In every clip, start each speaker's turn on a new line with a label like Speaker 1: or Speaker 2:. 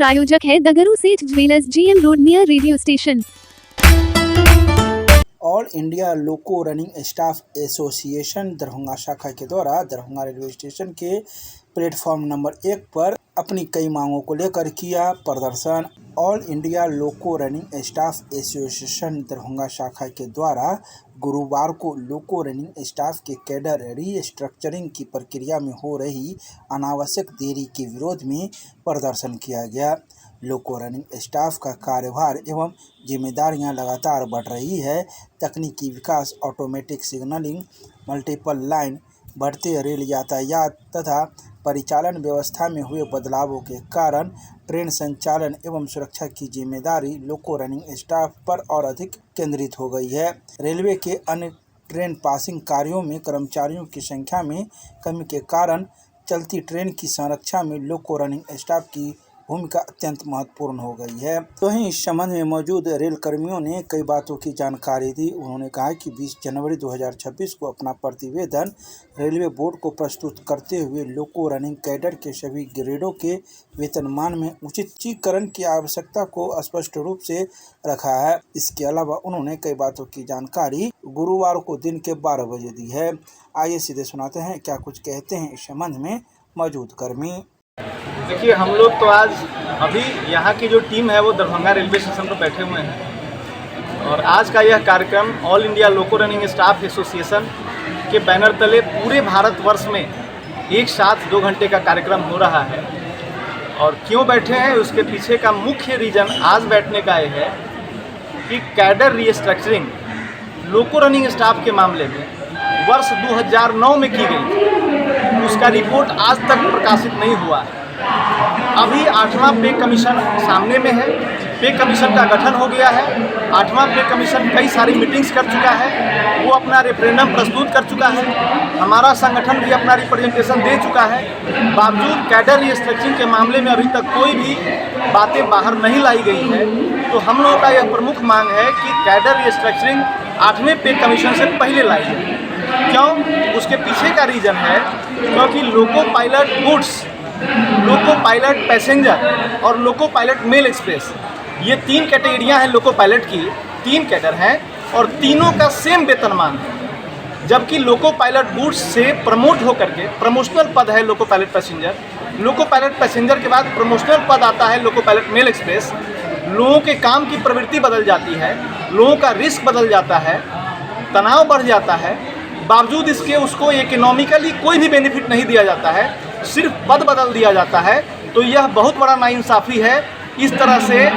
Speaker 1: प्रायोजक है Dagru Seth jewellers, GM road near radio station.
Speaker 2: All India loco running staff association Darbhanga शाखा के द्वारा दरभंगा रेलवे स्टेशन के प्लेटफॉर्म नंबर 1 पर अपनी कई मांगों को लेकर किया प्रदर्शन। All India loco running staff association Darbhanga शाखा के द्वारा गुरुवार को लोको रनिंग स्टाफ के कैडर रीस्ट्रक्चरिंग की प्रक्रिया में हो रही अनावश्यक देरी के विरोध में प्रदर्शन किया गया। लोको रनिंग स्टाफ का कार्यभार एवं जिम्मेदारियां लगातार बढ़ रही है। तकनीकी विकास, ऑटोमेटिक सिग्नलिंग, मल्टीपल लाइन, बढ़ते रेल यातायात तथा परिचालन व्यवस्था में हुए बदलावों के कारण ट्रेन संचालन एवं सुरक्षा की जिम्मेदारी लोको रनिंग स्टाफ पर और अधिक केंद्रित हो गई है। रेलवे के अन्य ट्रेन पासिंग कार्यों में कर्मचारियों की संख्या में कमी के कारण चलती ट्रेन की संरक्षा में लोको रनिंग स्टाफ की भूमिका अत्यंत महत्वपूर्ण हो गई है। तो ही इस संबंध में मौजूद रेल कर्मियों ने कई बातों की जानकारी दी। उन्होंने कहा कि 20 जनवरी 2026 को अपना प्रतिवेदन रेलवे बोर्ड को प्रस्तुत करते हुए लोको रनिंग कैडर के सभी ग्रेडों के वेतनमान में उचितीकरण की आवश्यकता को स्पष्ट रूप से रखा है। इसके अलावा उन्होंने कई बातों की जानकारी गुरुवार को दिन के 12 बजे दी है। आइए सीधे सुनाते हैं क्या कुछ कहते हैं इस संबंध में मौजूद कर्मी।
Speaker 3: देखिए, हम लोग तो आज अभी यहाँ की जो टीम है वो दरभंगा रेलवे स्टेशन पर बैठे हुए हैं और आज का यह कार्यक्रम all India loco running staff association के बैनर तले पूरे भारतवर्ष में एक साथ 2 घंटे का कार्यक्रम हो रहा है। और क्यों बैठे हैं उसके पीछे का मुख्य रीज़न आज बैठने का यह है कि कैडर रीस्ट्रक्चरिंग लोको रनिंग स्टाफ के मामले में वर्ष 2009 में की गई थी, उसका रिपोर्ट आज तक प्रकाशित नहीं हुआ है। अभी 8वां पे कमीशन सामने में है। पे कमीशन का गठन हो गया है। 8वां पे कमीशन कई सारी मीटिंग्स कर चुका है, वो अपना रेफरेंडम प्रस्तुत कर चुका है, हमारा संगठन भी अपना रिप्रेजेंटेशन दे चुका है। बावजूद कैडर रीस्ट्रक्चरिंग के मामले में अभी तक कोई भी बातें बाहर नहीं लाई गई है। तो हम लोगों का यह प्रमुख मांग है कि कैडर रीस्ट्रक्चरिंग 8वें पे कमीशन से पहले लाई जाए। क्यों? उसके पीछे का रीज़न है क्योंकि loco pilot goods, loco pilot passenger और लोको पायलट मेल एक्सप्रेस, ये 3 कैटेगरियाँ हैं लोको पायलट की। 3 कैडर हैं और तीनों का सेम वेतनमान है। जबकि लोको पायलट गुड्स से प्रमोट होकर के प्रमोशनल पद है loco pilot passenger. Loco pilot passenger के बाद प्रमोशनल पद आता है लोको पायलट मेल एक्सप्रेस। लोगों के काम की प्रवृत्ति बदल जाती है, लोगों का रिस्क बदल जाता है, तनाव बढ़ जाता है। बावजूद इसके उसको इकोनॉमिकली कोई भी बेनिफिट नहीं दिया जाता है, सिर्फ पद बदल दिया जाता है। तो यह बहुत बड़ा नाइंसाफ़ी है। इस तरह से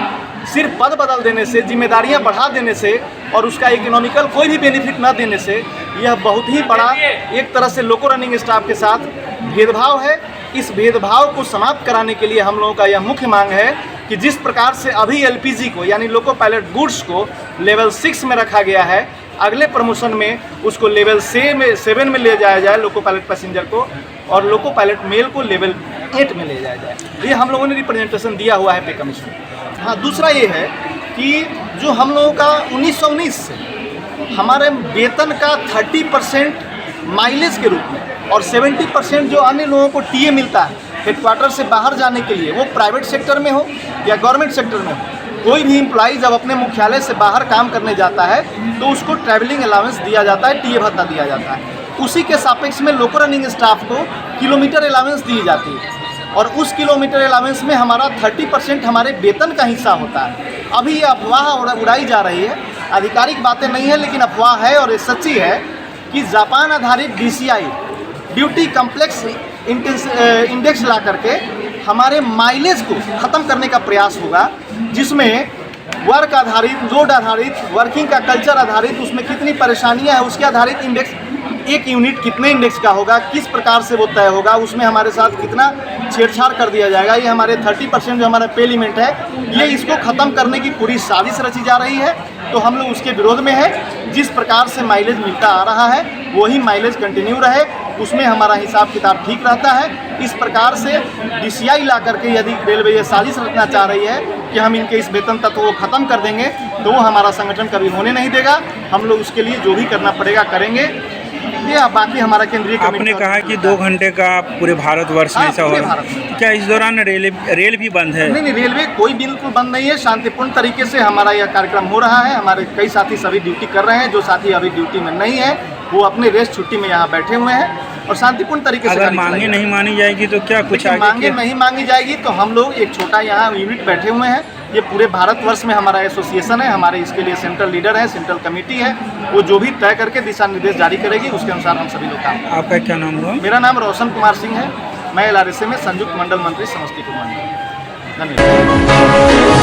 Speaker 3: सिर्फ पद बदल देने से, जिम्मेदारियां बढ़ा देने से और उसका इकोनॉमिकल कोई भी बेनिफिट न देने से यह बहुत ही बड़ा एक तरह से लोको रनिंग स्टाफ के साथ भेदभाव है। इस भेदभाव को समाप्त कराने के लिए हम लोगों का यह मुख्य मांग है कि जिस प्रकार से अभी LPG को यानी लोको पायलट गुड्स को लेवल 6 में रखा गया है, अगले प्रमोशन में उसको लेवल 7 में ले जाया जाए लोको पायलट पैसेंजर को, और लोको पायलट मेल को लेवल 8 में ले जाया जाए। ये हम लोगों ने रिप्रेजेंटेशन दिया हुआ है पे कमीशन। हाँ, दूसरा ये है कि जो हम लोगों का 1919 से हमारे वेतन का 30% माइलेज के रूप में और 70% जो अन्य लोगों को टीए मिलता है हेडक्वार्टर से बाहर जाने के लिए, वो प्राइवेट सेक्टर में हो या गवर्नमेंट सेक्टर में हो, कोई भी एम्प्लॉई जब अपने मुख्यालय से बाहर काम करने जाता है तो उसको ट्रैवलिंग अलाउंस दिया जाता है, टीए भत्ता दिया जाता है। उसी के सापेक्ष में लोको रनिंग स्टाफ को किलोमीटर अलाउंस दी जाती है और उस किलोमीटर अलाउंस में हमारा 30% हमारे वेतन का हिस्सा होता है। अभी ये अफवाह उड़ाई जा रही है, आधिकारिक बातें नहीं है लेकिन अफवाह है और ये सच्ची है कि जापान आधारित DCI ड्यूटी कम्प्लेक्स इंडेक्स ला करके हमारे माइलेज को ख़त्म करने का प्रयास होगा, जिसमें वर्क आधारित, लोड आधारित, वर्किंग का कल्चर आधारित, उसमें कितनी परेशानियां हैं उसके आधारित इंडेक्स, एक यूनिट कितने इंडेक्स का होगा, किस प्रकार से वो तय होगा, उसमें हमारे साथ कितना छेड़छाड़ कर दिया जाएगा। ये हमारे 30% जो हमारा पे लिमिट है, ये इसको ख़त्म करने की पूरी साजिश रची जा रही है। तो हम लोग उसके विरोध में है। जिस प्रकार से माइलेज मिलता आ रहा है वही माइलेज कंटिन्यू रहे, उसमें हमारा हिसाब किताब ठीक रहता है। इस प्रकार से DCI ला करके यदि रेलवे ये साजिश रखना चाह रही है कि हम इनके इस वेतन तत्व को ख़त्म कर देंगे, तो वो हमारा संगठन कभी होने नहीं देगा। हम लोग उसके लिए जो भी करना पड़ेगा करेंगे। ये बाकी हमारा केंद्रीय
Speaker 4: आपने
Speaker 3: कमेटी
Speaker 4: कहा कि 2 घंटे का पूरे भारतवर्ष में
Speaker 3: हाँ,
Speaker 4: ऐसा हो
Speaker 3: पूरे
Speaker 4: रहा
Speaker 3: भारत में।
Speaker 4: है। क्या इस दौरान रेल भी बंद है?
Speaker 3: नहीं, रेलवे कोई बिल्कुल बंद नहीं है। शांतिपूर्ण तरीके से हमारा यह कार्यक्रम हो रहा है। हमारे कई साथी सभी ड्यूटी कर रहे हैं। जो साथी अभी ड्यूटी में नहीं है वो अपने रेस्ट छुट्टी में यहाँ बैठे हुए हैं और शांतिपूर्ण तरीके से
Speaker 4: अगर मांगे नहीं मानी जाएगी तो क्या कुछ
Speaker 3: देखिए,
Speaker 4: आगे
Speaker 3: मांगे नहीं मांगी जाएगी तो हम लोग एक छोटा यहाँ यूनिट बैठे हुए हैं। ये पूरे भारतवर्ष में हमारा एसोसिएशन है। हमारे इसके लिए सेंट्रल लीडर है, सेंट्रल कमेटी है। वो जो भी तय करके दिशा निर्देश जारी करेगी उसके अनुसार हम सभी लोग काम करेंगे।
Speaker 4: आपका क्या नाम हुआ?
Speaker 3: मेरा नाम रोशन कुमार सिंह है। मैं LRSA में संयुक्त मंडल मंत्री समस्तीपुर मंडल। धन्यवाद।